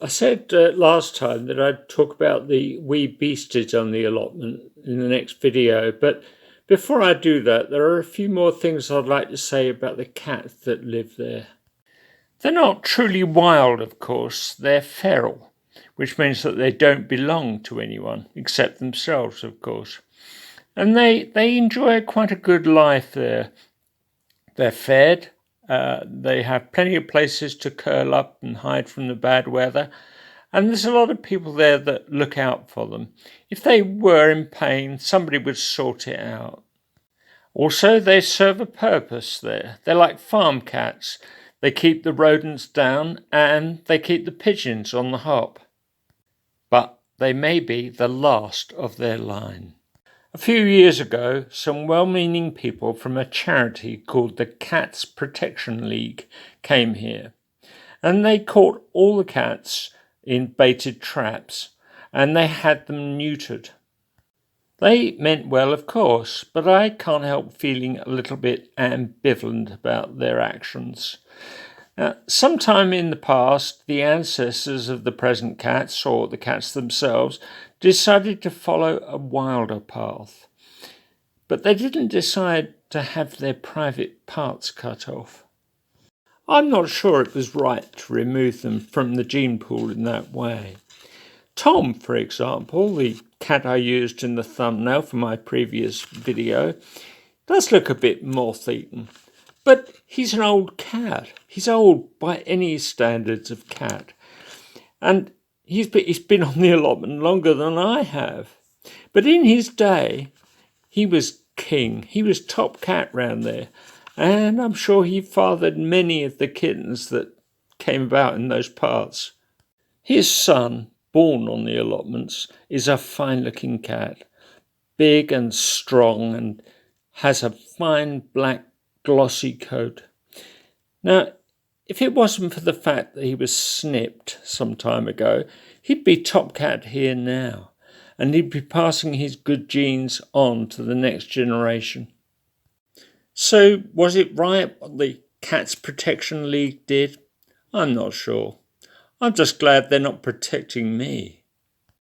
I said last time that I'd talk about the wee beasties on the allotment in the next video, but before I do that, there are a few more things I'd like to say about the cats that live there. They're not truly wild, of course, they're feral, which means that they don't belong to anyone, except themselves, of course. And they enjoy quite a good life there. They're fed, they have plenty of places to curl up and hide from the bad weather, and there's a lot of people there that look out for them. If they were in pain, somebody would sort it out. Also, they serve a purpose there. They're like farm cats. They keep the rodents down and they keep the pigeons on the hop. But they may be the last of their line. A few years ago, some well-meaning people from a charity called the Cats Protection League came here, and they caught all the cats in baited traps, and they had them neutered. They meant well, of course, but I can't help feeling a little bit ambivalent about their actions. Sometime in the past, the ancestors of the present cats, or the cats themselves, decided to follow a wilder path. But they didn't decide to have their private parts cut off. I'm not sure it was right to remove them from the gene pool in that way. Tom, for example, the cat I used in the thumbnail for my previous video, does look a bit moth-eaten. But he's an old cat. He's old by any standards of cat. And he's been on the allotment longer than I have. But in his day, he was king. He was top cat round there. And I'm sure he fathered many of the kittens that came about in those parts. His son, born on the allotments, is a fine-looking cat. Big and strong and has a fine black glossy coat. Now, if it wasn't for the fact that he was snipped some time ago, he'd be top cat here now, and he'd be passing his good genes on to the next generation. So, was it right what the Cats Protection League did? I'm not sure. I'm just glad they're not protecting me.